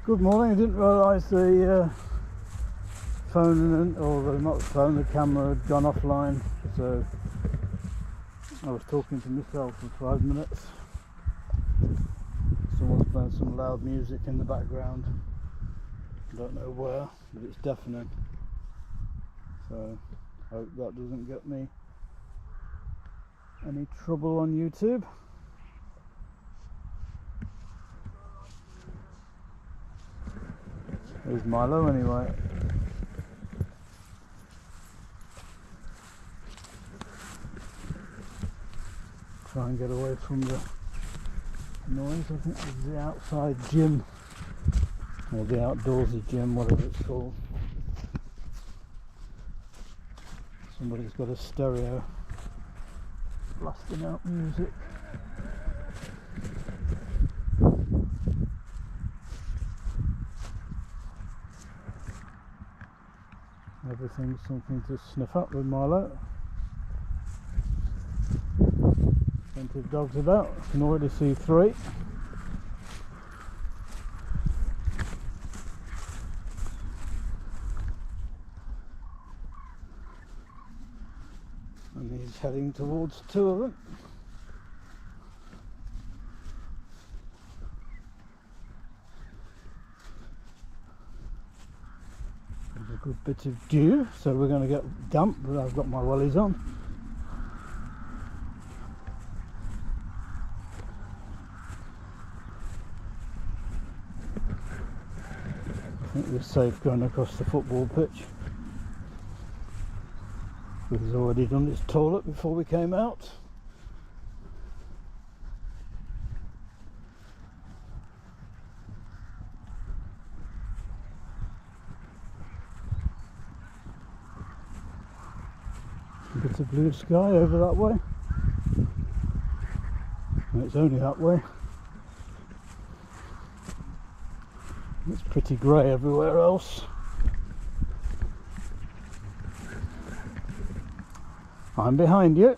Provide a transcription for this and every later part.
Good morning. I didn't realise the phone, not the phone, the camera had gone offline, so I was talking to myself for 5 minutes. Someone's playing some loud music in the background. I don't know where, but it's deafening. So I hope that doesn't get me any trouble on YouTube. There's Milo anyway. Try and get away from the noise. I think it's the outside gym, or the outdoorsy gym, whatever it's called. Somebody's got a stereo blasting out music. Everything's something to sniff up with Milo. Plenty of dogs about. I can already see 3. And he's heading towards 2 of them. There's a good bit of dew, so we're going to get damp, but I've got my wellies on. I think we're safe going across the football pitch. He's already done his toilet before we came out. A bit of blue sky over that way. And it's only that way. It's pretty grey everywhere else. I'm behind you.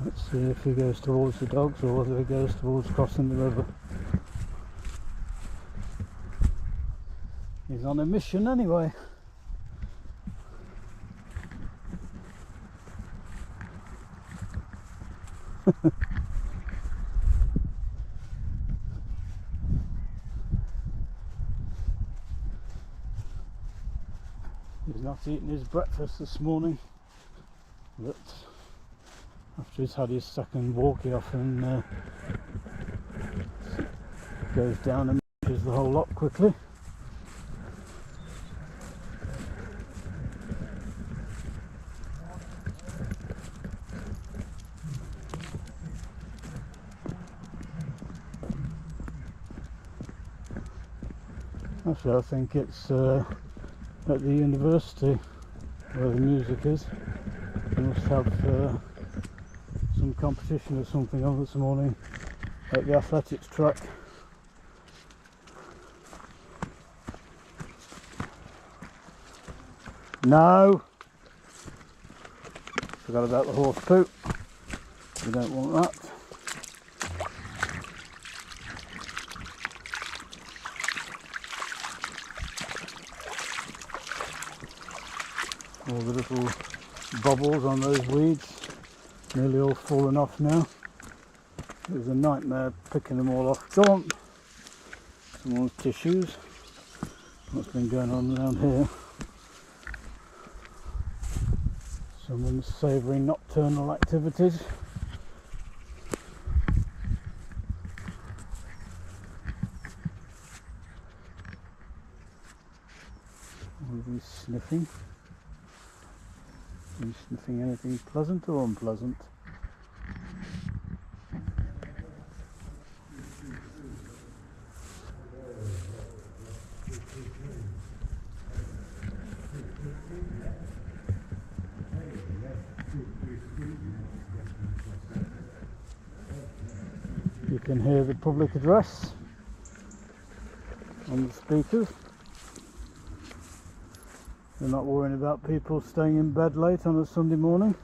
Let's see if he goes towards the dogs or whether he goes towards crossing the river. He's on a mission anyway. He's not eaten his breakfast this morning, but after he's had his second walk, he often goes down and finishes the whole lot quickly. Actually, I think it's at the university where the music is. They must have some competition or something on this morning at the athletics track. No! Forgot about the horse poop. We don't want that. All the little bubbles on those weeds, nearly all fallen off now. It was a nightmare picking them all off. Go on! Someone's tissues. What's been going on around here? Someone's savouring nocturnal activities. What are we sniffing? Are you sniffing anything pleasant or unpleasant? You can hear the public address on the speakers. They're not worrying about people staying in bed late on a Sunday morning.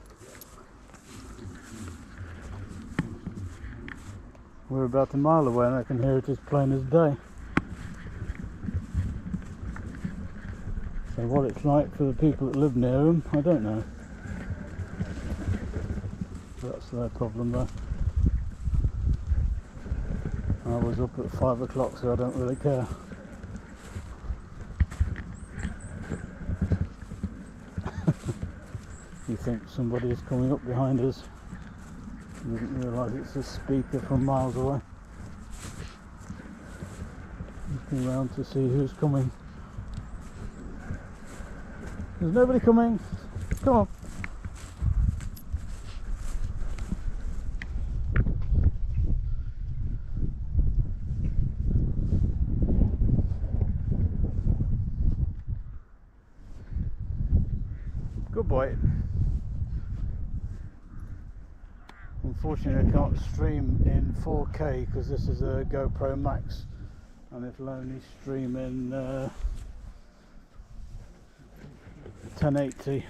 We're about a mile away and I can hear it as plain as day. So what it's like for the people that live near them, I don't know. That's their problem though. I was up at 5 o'clock, so I don't really care. You think somebody is coming up behind us. You didn't realise it's a speaker from miles away. Looking round to see who's coming. There's nobody coming. Come on. Good boy. Unfortunately I can't stream in 4K because this is a GoPro Max and it'll only stream in 1080.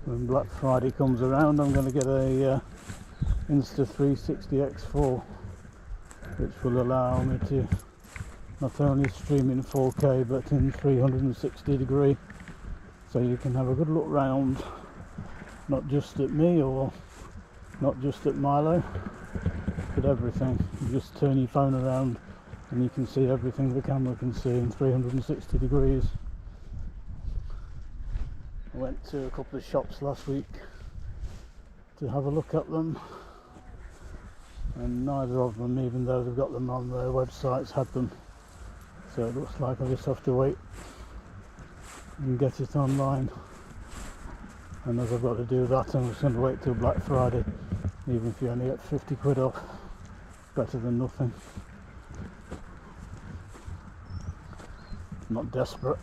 When Black Friday comes around I'm going to get a Insta360 X4 which will allow me to not only stream in 4K but in 360 degree, so you can have a good look round, not just at me or not just at Milo, but everything. You just turn your phone around and you can see everything the camera can see in 360 degrees. I went to a couple of shops last week to have a look at them, and neither of them, even though they've got them on their websites, had them. So it looks like I just have to wait and get it online. And as I've got to do that, I'm just going to wait till Black Friday. Even if you only get 50 quid off, better than nothing. I'm not desperate.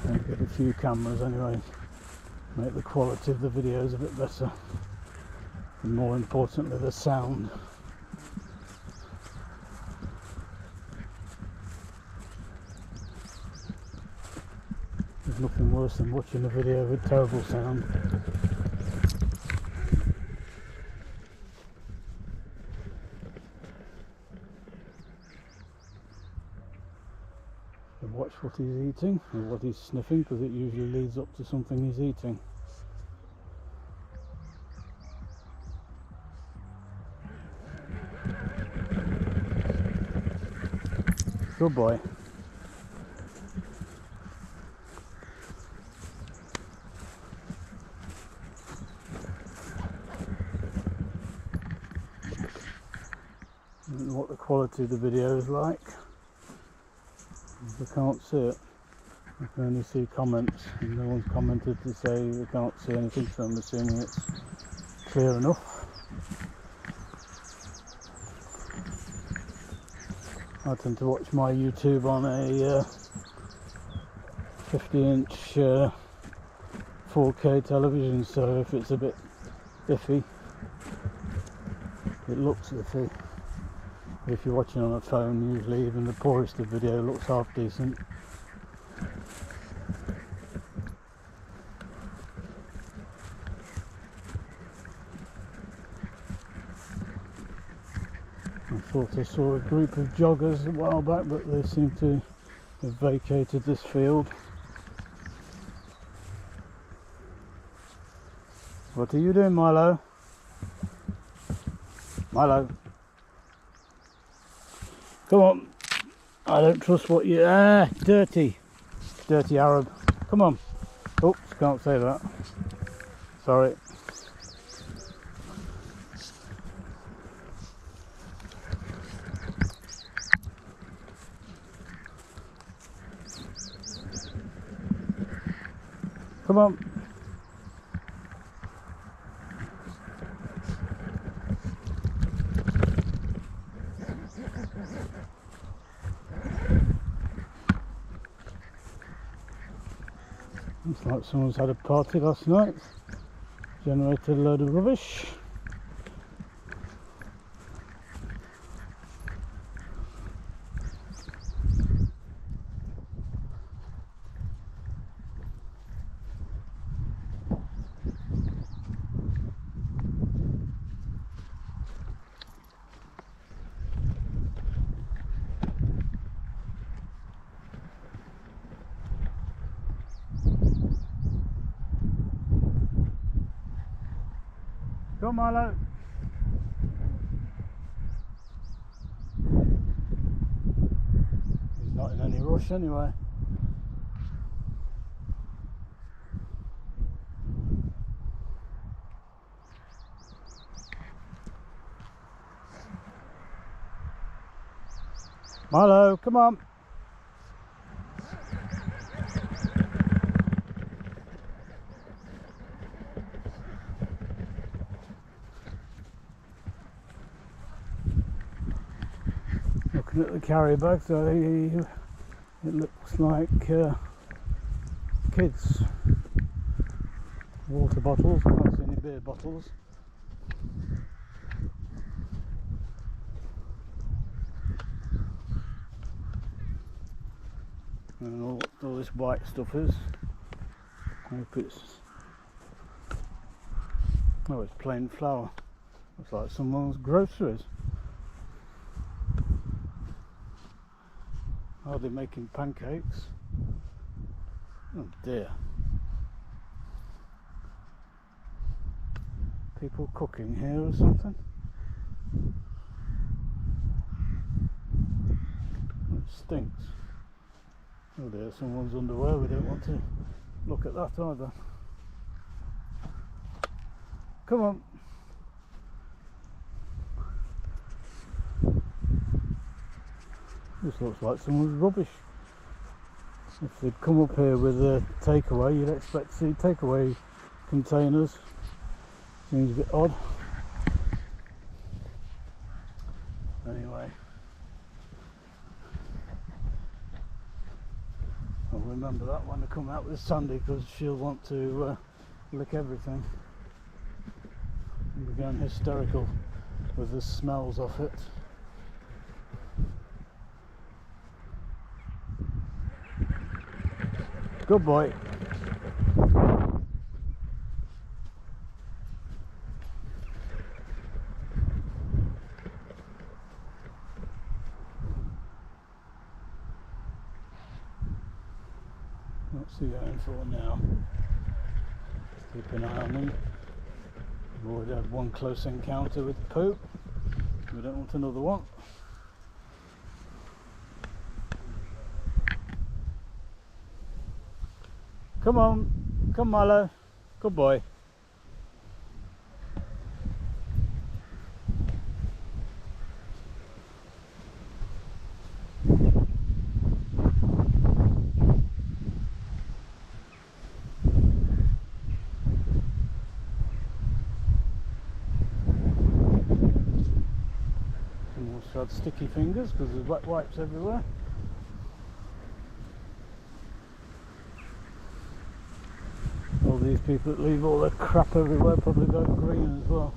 I'm going to get a few cameras anyway, make the quality of the videos a bit better. And more importantly, the sound. There's nothing worse than watching a video with terrible sound. So watch what he's eating or what he's sniffing, because it usually leads up to something he's eating. Good boy. I don't know what the quality of the video is like. I can't see it. I can only see comments, and no one's commented to say they can't see anything, so I'm assuming it's clear enough. I tend to watch my YouTube on a 50-inch 4K television, so if it's a bit iffy, it looks iffy. If you're watching on a phone, usually even the poorest of video looks half decent. I thought I saw a group of joggers a while back, but they seem to have vacated this field. What are you doing, Milo? Milo, come on. I don't trust what you... dirty Arab. Come on. Oops, can't say that. Sorry. Come on. Looks like someone's had a party last night, generated a load of rubbish. Go Milo! He's not in any rush anyway. Milo, come on! Looking at the carry bag, so it looks like kids' water bottles. I can't see any beer bottles. I don't know what all this white stuff is. I hope it's... oh, it's plain flour. Looks like someone's groceries. Are they making pancakes? Oh dear. People cooking here or something? It stinks. Oh dear, someone's underwear. We don't want to look at that either. Come on. This looks like someone's rubbish. If they'd come up here with a takeaway, you'd expect to see takeaway containers. Seems a bit odd. Anyway, I'll remember that when I come out with Sandy, because she'll want to lick everything. I'm going hysterical with the smells of it. Good boy. What's he going for now? Keep an eye on him. We've already had one close encounter with poop. We don't want another one. Come on, come Milo, good boy. And also had sticky fingers because there's wet wipes everywhere. All these people that leave all their crap everywhere probably go green as well.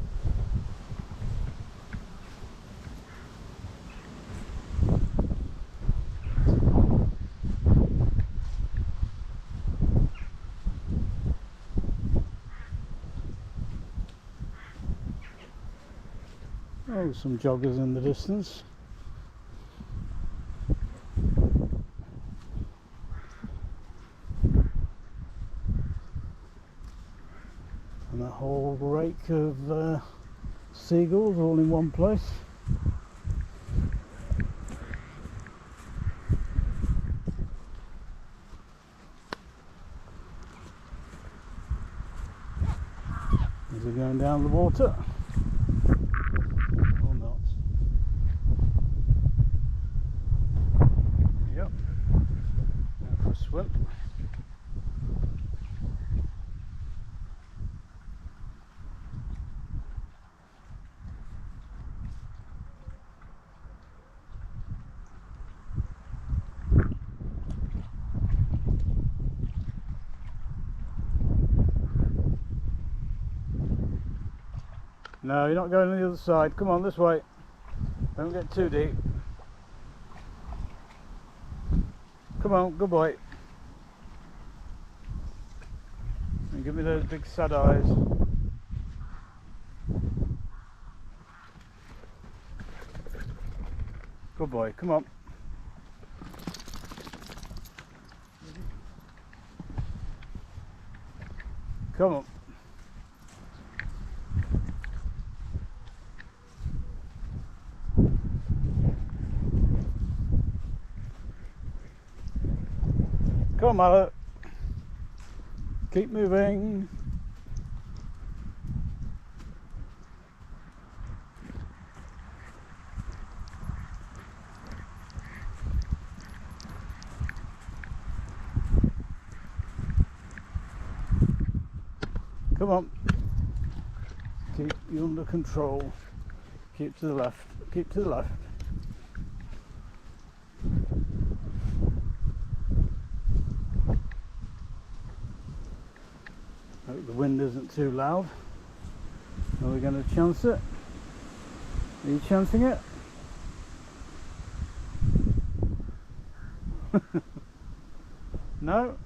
Oh, some joggers in the distance. And a whole rake of seagulls all in one place. Is he going down the water? Or not? Yep. Going for a swim. No, you're not going on the other side. Come on, this way. Don't get too deep. Come on, good boy. And give me those big sad eyes. Good boy, come on. Come on. Come on, Milo. Keep moving. Come on. Keep you under control. Keep to the left. Keep to the left. Hope the wind isn't too loud. Are we going to chance it? Are you chancing it? No?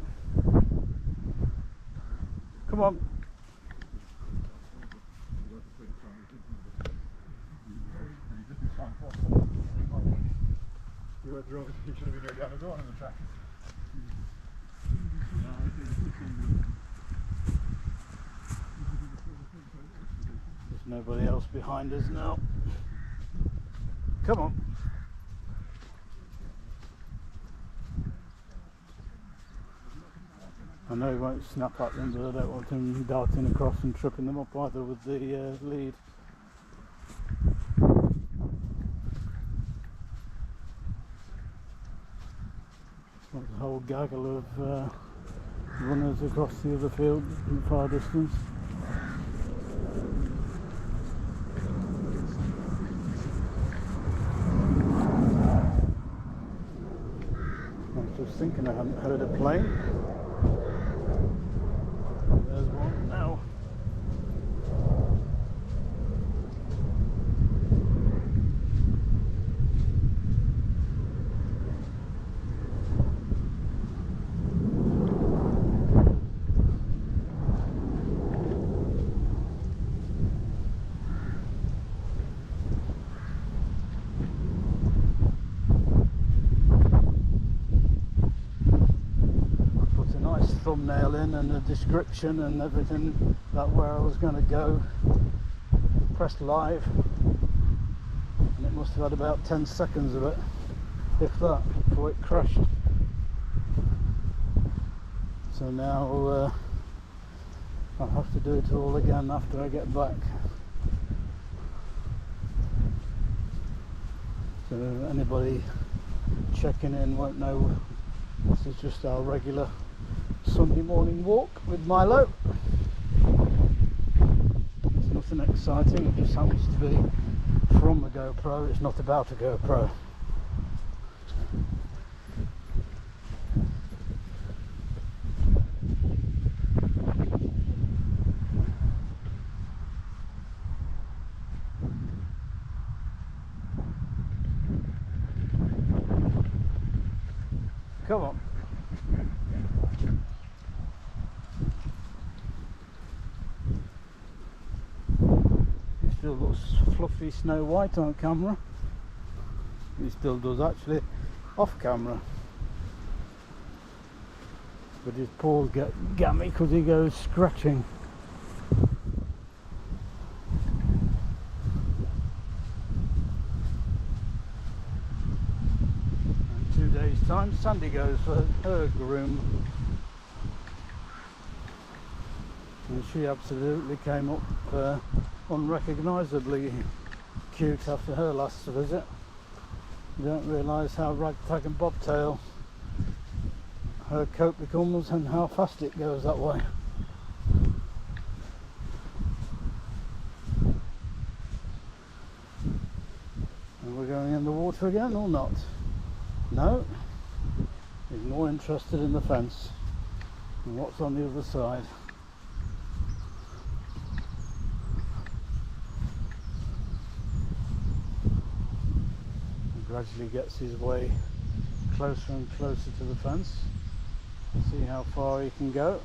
Come on. You should have been here down the door on the track. There's nobody else behind us now. Come on. I know he won't snap at them, but I don't want him darting across and tripping them up either with the lead. There's a whole gaggle of runners across the other field in the far distance. I was just thinking I hadn't heard a plane. There's one now. Thumbnail in and a description and everything about where I was going to go. Pressed live and it must have had about 10 seconds of it, if that, before it crashed. So now I'll have to do it all again after I get back. So anybody checking in won't know this is just our regular Sunday morning walk with Milo. It's nothing exciting, it just happens to be from a GoPro, it's not about a GoPro. Come on. Still looks fluffy Snow White on camera. He still does actually off camera. But his paws get gammy because he goes scratching. In 2 days time Sandy goes for her groom. And she absolutely came up unrecognisably cute after her last visit. You don't realise how ragtag and bobtail her coat becomes and how fast it goes that way. And we're going in the water again or not? No, he's more interested in the fence and what's on the other side. gradually gets his way closer and closer to the fence. See how far he can go.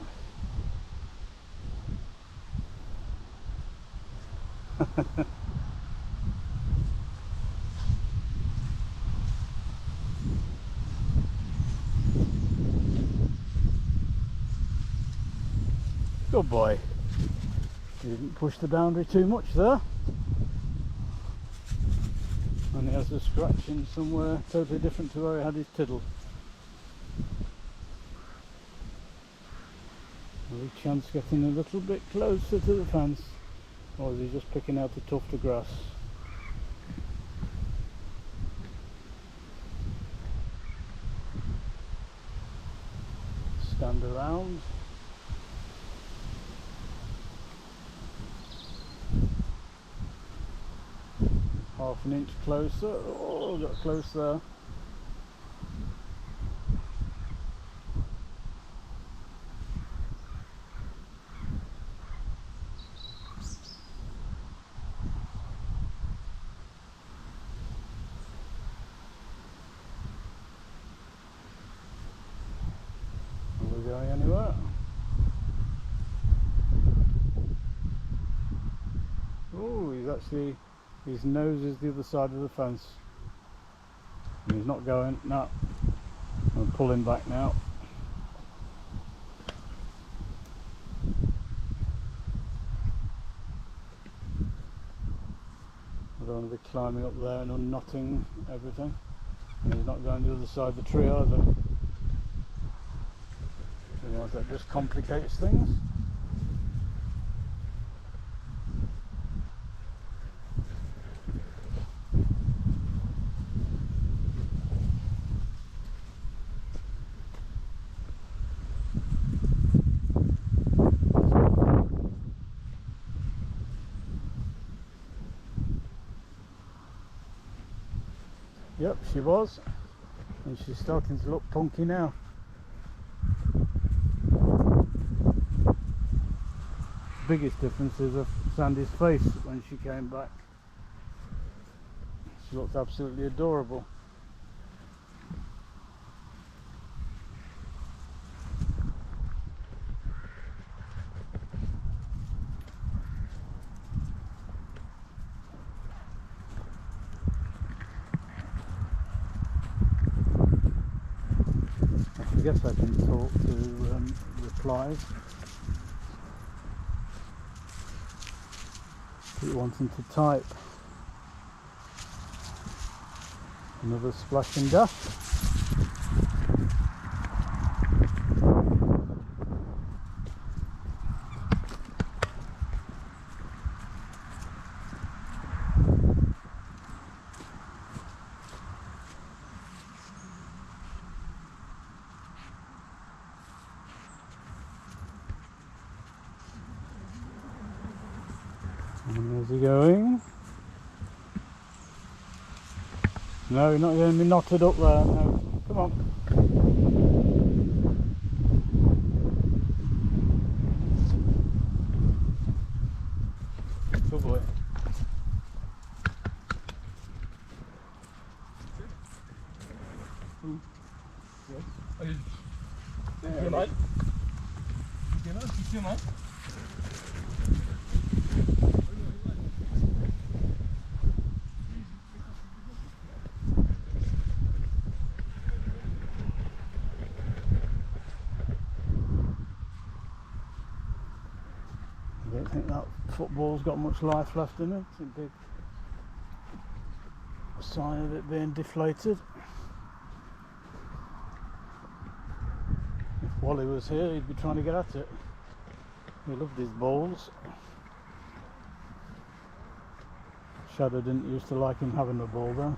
Good boy. He didn't push the boundary too much there. And he has a scratching somewhere totally different to where he had his tiddle. Any chance getting a little bit closer to the fence, or is he just picking out a tuft of grass? Stand around. Half an inch closer. Oh, got close there. Are we going anywhere? Oh, he's actually, his nose is the other side of the fence. And he's not going, no. I'm pulling back now. I don't want to be climbing up there and unknotting everything. And he's not going to the other side of the tree either. Otherwise that just complicates things. Yep, she was, and she's starting to look punky now. Biggest difference is of Sandy's face when she came back. She looked absolutely adorable. I guess I can talk to replies. Keep wanting to type. Another splash and dash. And where's he going? No, you're not going to be knotted up there. No. Come on. Good boy. Yes. Hier mal. Hier mal. I don't think that football's got much life left in it. It's a big sign of it being deflated. If Wally was here, he'd be trying to get at it. He loved his balls. Shadow didn't used to like him having a ball though.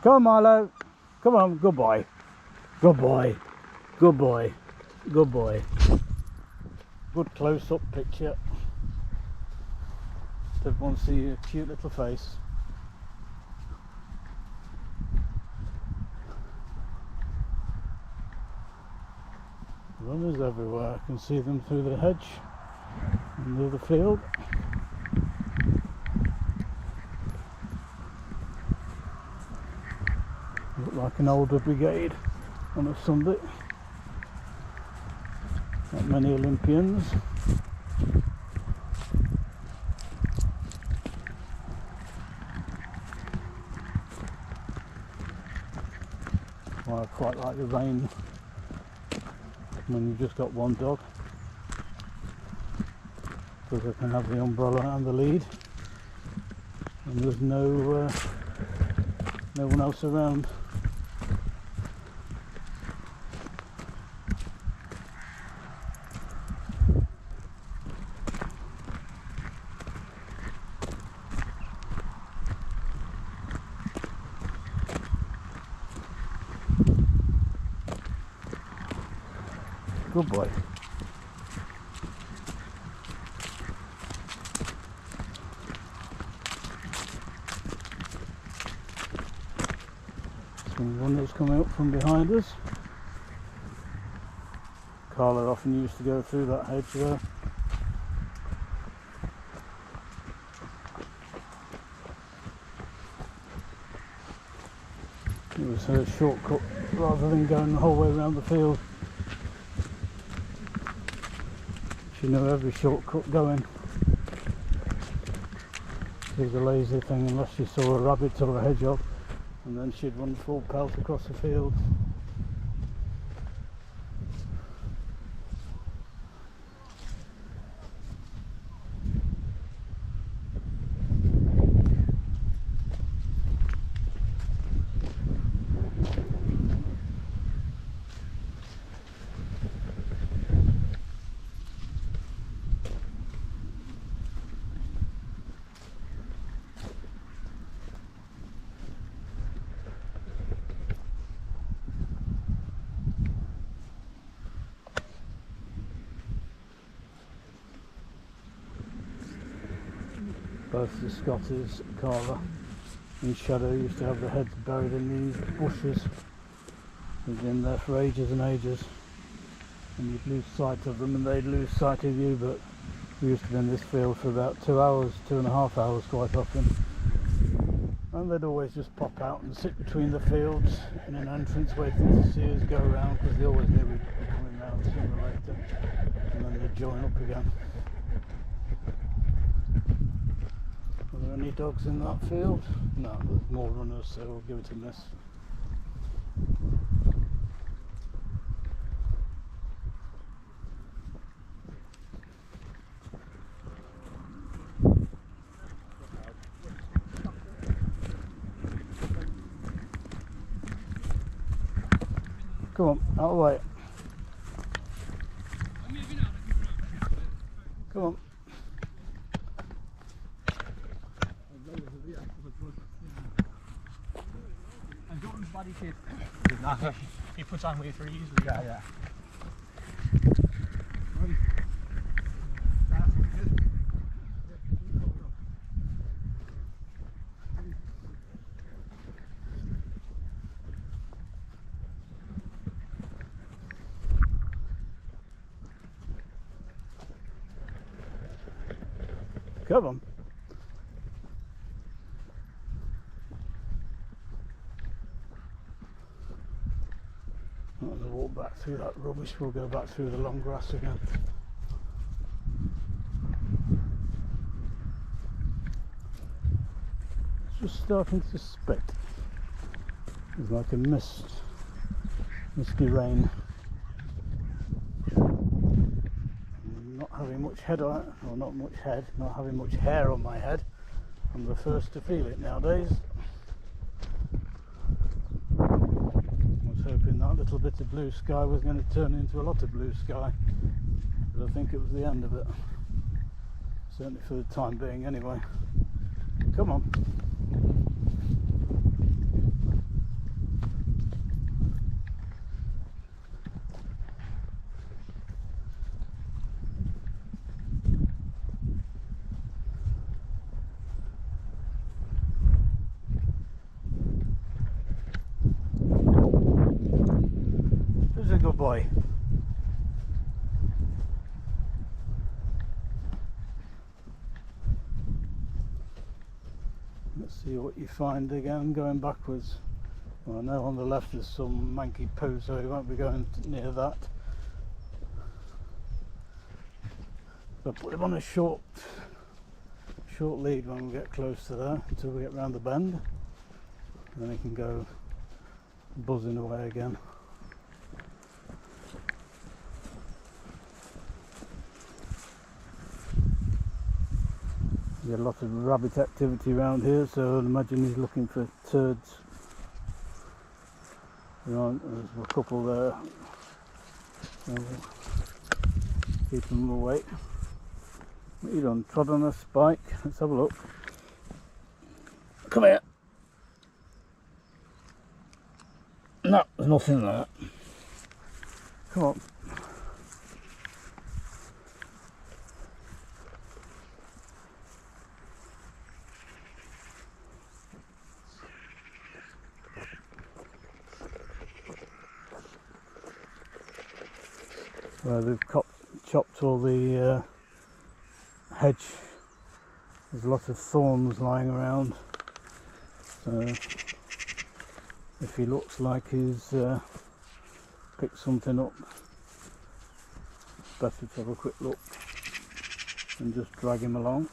Come on, Milo. Come on, good boy. Good boy. Good boy. Good boy. Good close-up picture. Everyone see your cute little face. Runners everywhere. I can see them through the hedge. in the other field. Look like an older brigade on a Sunday. Not many Olympians. Well, I quite like the rain when you've just got one dog, because I can have the umbrella and the lead, and there's no one else around. Good boy. Some runners coming up from behind us. Carla often used to go through that hedge there. It was her shortcut rather than going the whole way around the field. She knew every shortcut going. She was a lazy thing unless she saw a rabbit or a hedgehog, and then she'd run full pelt across the field. Both the Scotties, Carla and Shadow, used to have their heads buried in these bushes. They've been there for ages and ages, and you'd lose sight of them and they'd lose sight of you. But we used to be in this field for about 2 hours, 2.5 hours quite often, and they'd always just pop out and sit between the fields in an entrance waiting to see us go around, because they always knew we'd be coming round sooner or later, and then they'd join up again. Are there any dogs in that field? No, there's more runners, so we'll give it a miss. Come on, out of the way. Come on. And Jordan's body shape. He puts on weight very easily. Yeah, yeah. Right. That's what it is. Come on. I'm going to walk back through that rubbish. We'll go back through the long grass again. It's just starting to spit. It's like a misty rain. Not having much head on it, or not much head, not having much hair on my head. I'm the first to feel it nowadays. Hoping that little bit of blue sky was going to turn into a lot of blue sky, but I think it was the end of it, certainly for the time being anyway. Come on. Who's a good boy? what you find again going backwards. Well, I know on the left there's some manky poo, so he won't be going near that. So put him on a short lead when we get close to there until we get round the bend, and then he can go buzzing away again. There's a lot of rabbit activity around here, so I'd imagine he's looking for turds. There's a couple there, so we'll keep them away. What you done? Trod on a spike? Let's have a look. Come here. No, there's nothing there. Come on. Where they've chopped all the hedge, there's a lot of thorns lying around, so if he looks like he's picked something up, better to have a quick look and just drag him along.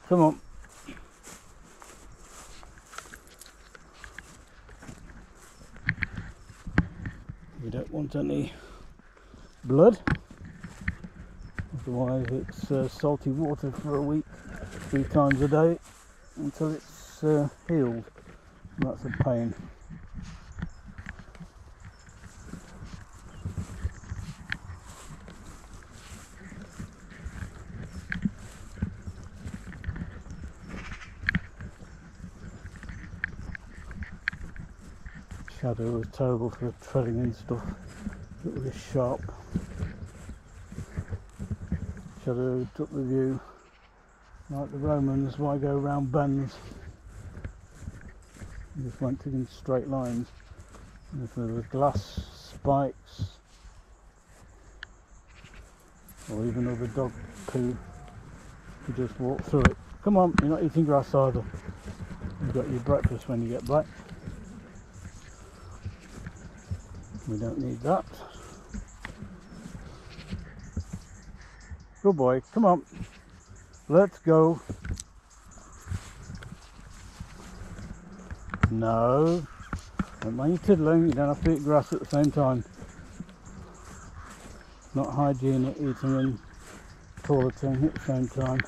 Come on. We don't want any blood, otherwise it's salty water for a week, 3 times a day until it's healed, and that's a pain. Shadow was terrible for treading in stuff that was sharp. Shadow took the view, like the Romans, why go round bends? He just went in straight lines. And if there were glass spikes, or even other dog poo, you just walk through it. Come on, you're not eating grass either. You've got your breakfast when you get back. We don't need that. Good boy, come on. Let's go. No. Don't mind you tiddling, you don't have to eat grass at the same time. Not hygienic eating and toileting at the same time.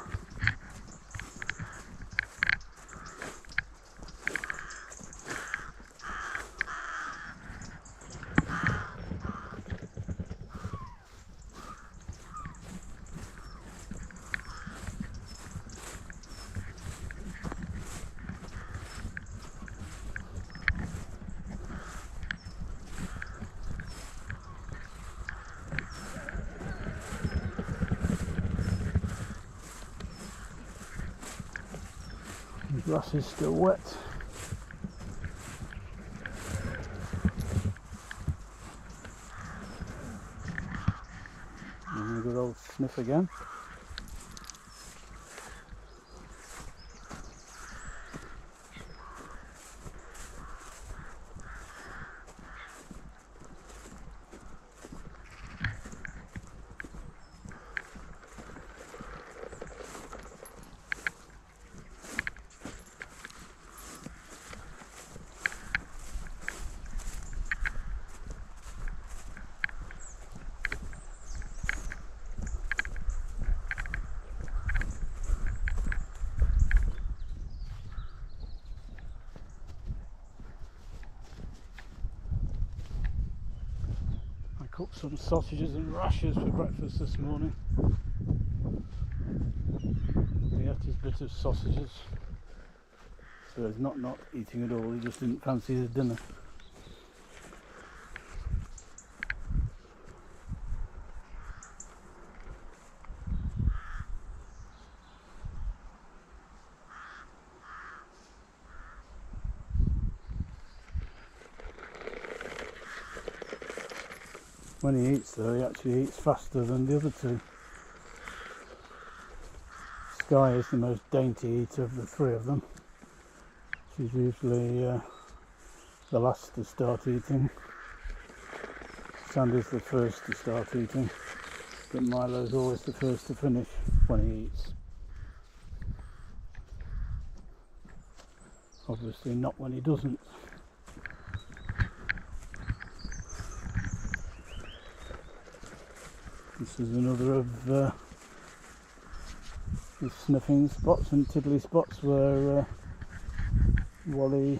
The grass is still wet. And a good old sniff again. Cooked some sausages and rashers for breakfast this morning. He ate his bit of sausages, so he's not eating at all, he just didn't fancy his dinner. When he eats though, he actually eats faster than the other two. Sky is the most dainty eater of the 3 of them. She's usually the last to start eating. Sandy's the first to start eating, but Milo's always the first to finish when he eats. Obviously not when he doesn't. This is another of the sniffing spots and tiddly spots where Wally,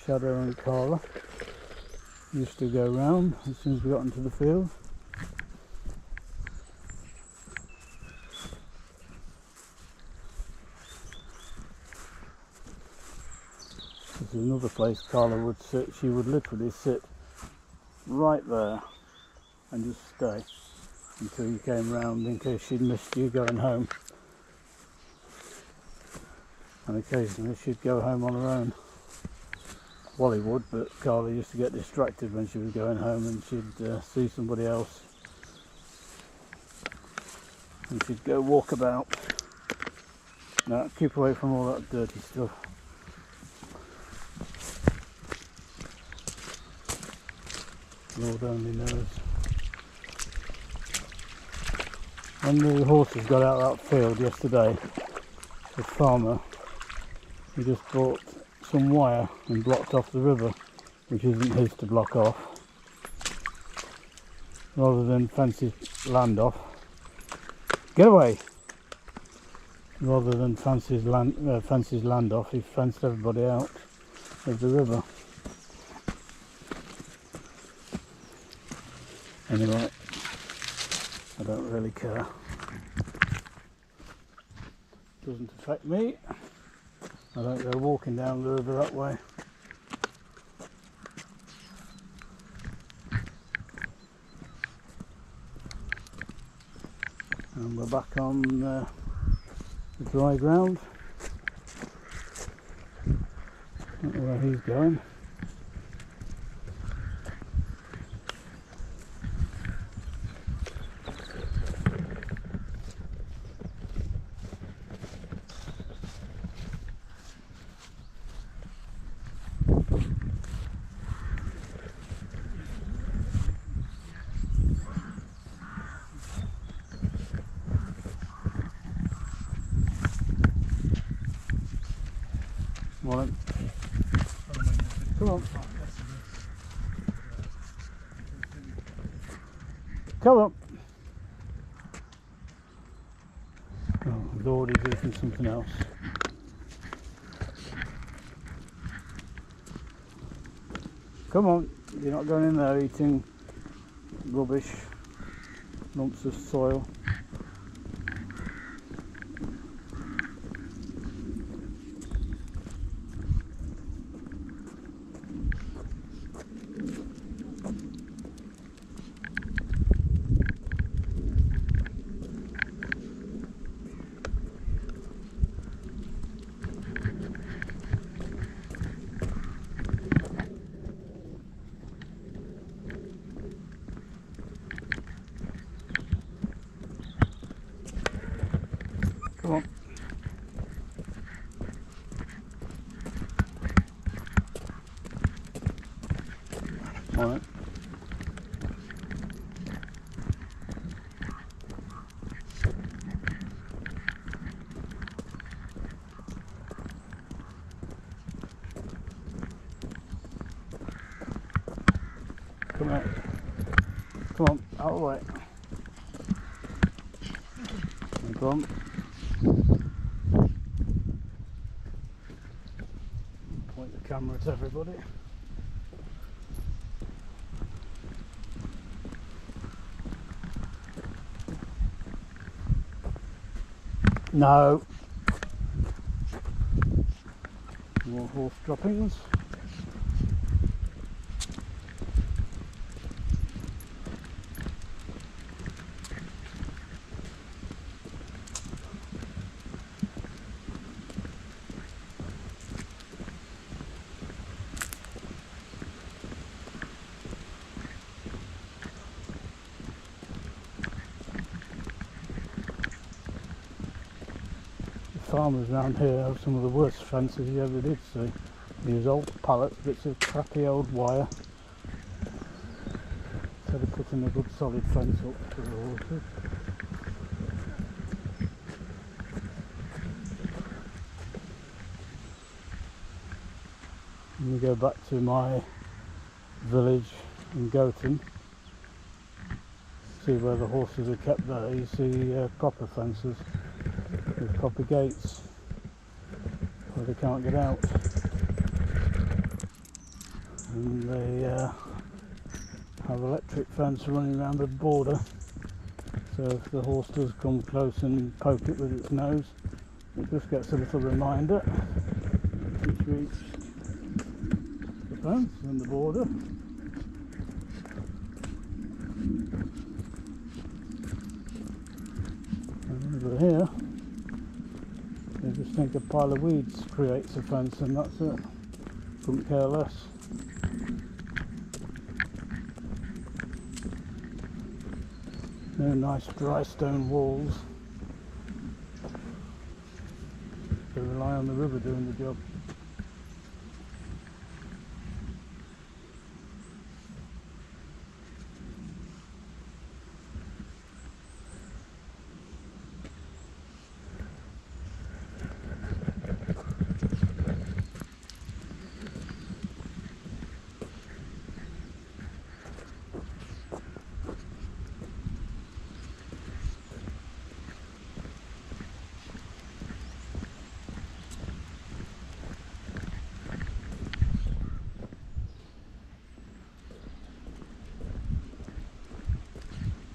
Shadow and Carla used to go round as soon as we got into the field. This is another place Carla would sit. She would literally sit right there and just stay until you came round in case she'd missed you going home. And occasionally she'd go home on her own. Wally would, but Carla used to get distracted when she was going home and she'd see somebody else and she'd go walk about. Now keep away from all that dirty stuff. Lord only knows. When the horses got out of that field yesterday, the farmer, he just bought some wire and blocked off the river, which isn't his to block off. Rather than fence his land off. Get away! Rather than fence his land off, he fenced everybody out of the river. Anyway, I don't really care. Doesn't affect me. I don't go walking down the river that way. And we're back on the dry ground. Don't know where he's going. Morning. Come on. Come on. Oh Lord, he's eating something else. Come on, you're not going in there eating rubbish, lumps of soil. Come on. All right. Come out. Come on, out of the way. Come on. Point the camera at everybody. No. More horse droppings. farmers around here have some of the worst fences you ever did see. These old pallets, bits of crappy old wire, instead of putting a good solid fence up for the horses. And we go back to my village in Goten, see where the horses are kept there. You see proper fences with proper gates where they can't get out, and they have electric fence running around the border, so if the horse does come close and poke it with its nose, it just gets a little reminder it's reached the fence and the border. And over here they just think a pile of weeds creates a fence and that's it. Couldn't care less. They're nice dry stone walls. They rely on the river doing the job.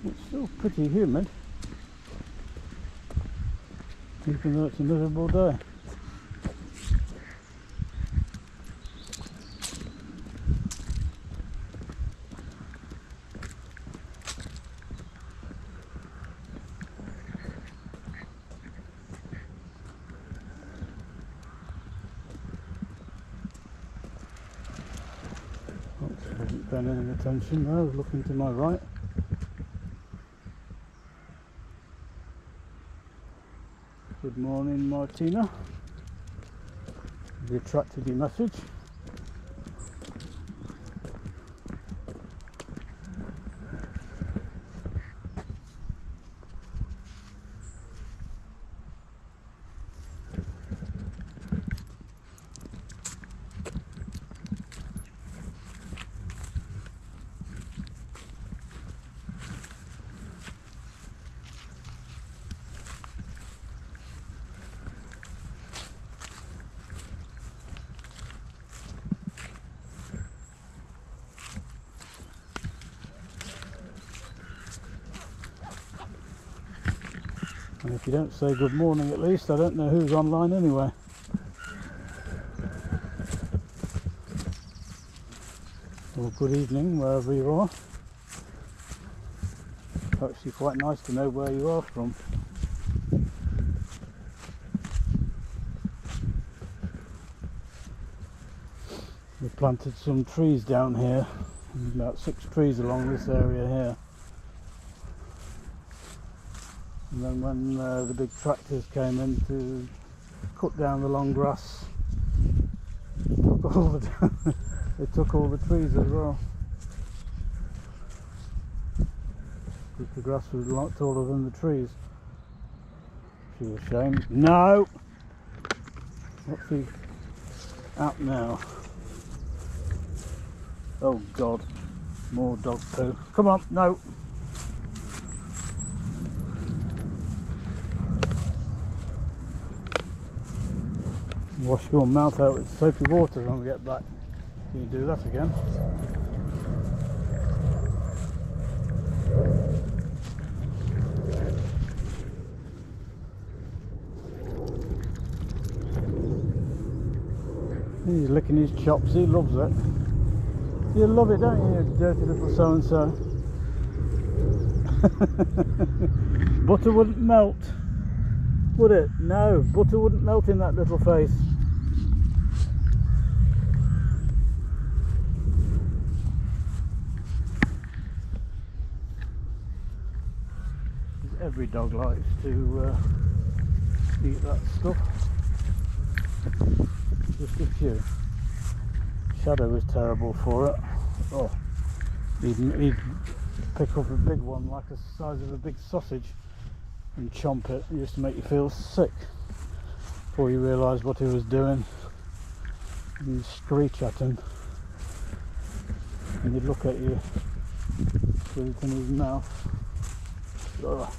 It's still pretty humid, even though it's a miserable day. Oops, I wasn't paying any attention there, I was looking to my right. Good morning, Martina. Have you attracted your message? And if you don't say good morning at least, I don't know who's online anyway. Or good evening, wherever you are. It's actually quite nice to know where you are from. We planted some trees down here, about 6 trees along this area here. And then when the big tractors came in to cut down the long grass, they took all the trees as well. Because the grass was a lot taller than the trees. She's ashamed. No! What's he out now? Oh God, more dog poo. Come on, no! Wash your mouth out with soapy water when we get back. Can you do that again? He's licking his chops, he loves it. You love it, don't you, you dirty little so-and-so? Butter wouldn't melt, would it? No, butter wouldn't melt in that little face. Every dog likes to eat that stuff. Just a few. Shadow is terrible for it. Oh, he'd pick up a big one like the size of a big sausage and chomp it. It used to make you feel sick before you realised what he was doing. And you'd screech at him and he'd look at you with it in his mouth. Ugh.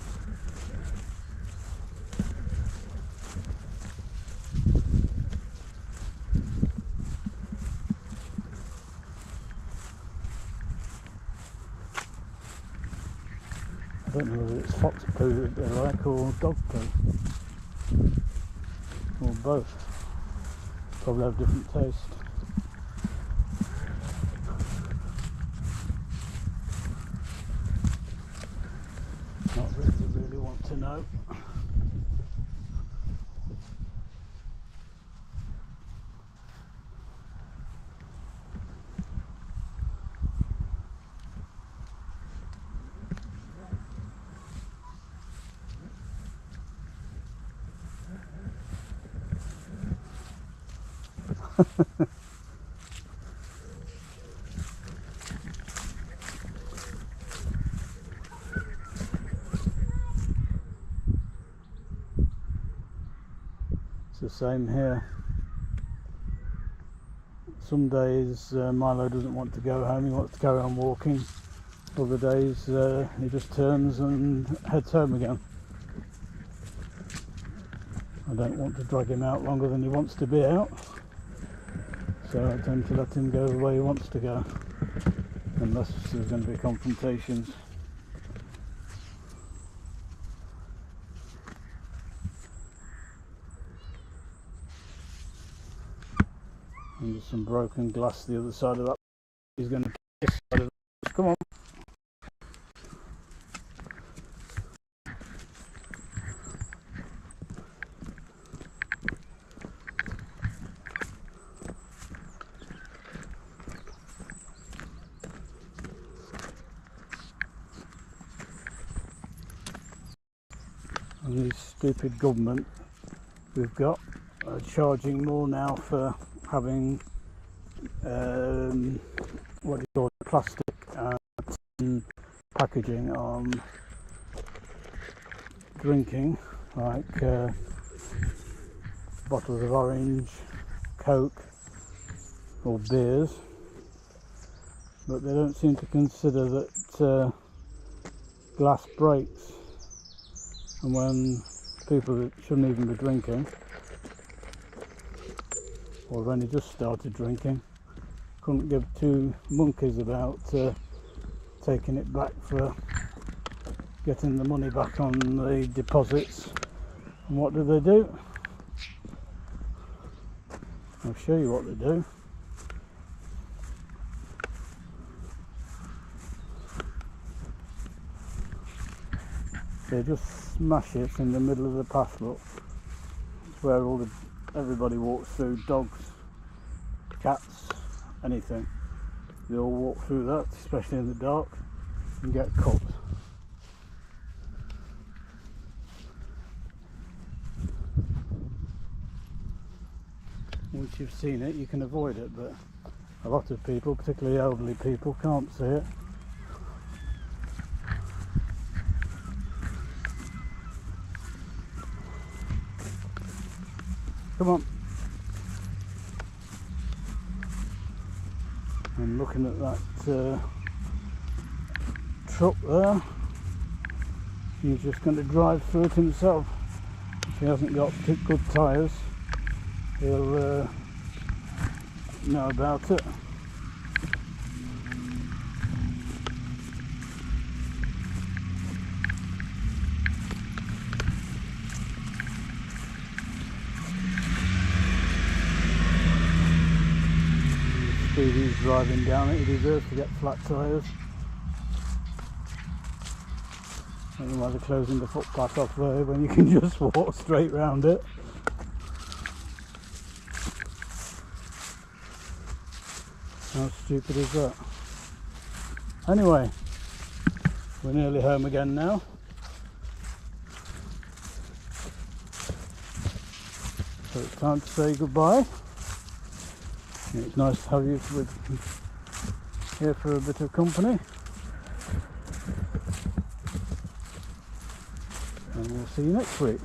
I don't know whether it's fox poo that they like or dog poo, or both. Probably have different taste. Not that you really want to know. It's the same here. Some days Milo doesn't want to go home, he wants to carry on walking. Other days he just turns and heads home again. I don't want to drag him out longer than he wants to be out, so I tend to let him go the way he wants to go, unless there's going to be confrontations. And there's some broken glass the other side of that. He's going to kick this side of it. Come on. And this stupid government we've got are charging more now for having what do you call it, plastic and packaging on drinking, like bottles of orange, Coke or beers, but they don't seem to consider that glass breaks, and when people that shouldn't even be drinking or have only just started drinking couldn't give two monkeys about taking it back for getting the money back on the deposits. And what do? I'll show you what they do. They just smash it in the middle of the path. Look, it's where everybody walks through. Dogs, cats, anything. They all walk through that, especially in the dark, and get caught. Once you've seen it, you can avoid it, but a lot of people, particularly elderly people, can't see it. Come on. And looking at that truck there, he's just going to drive through it himself. If he hasn't got good tyres, he'll know about it. He's driving down it, he deserves to get flat tyres. I don't know why they're closing the footpath off there when you can just walk straight round it. How stupid is that? Anyway, we're nearly home again now. So it's time to say goodbye. And it's nice to have you here for a bit of company. And we'll see you next week.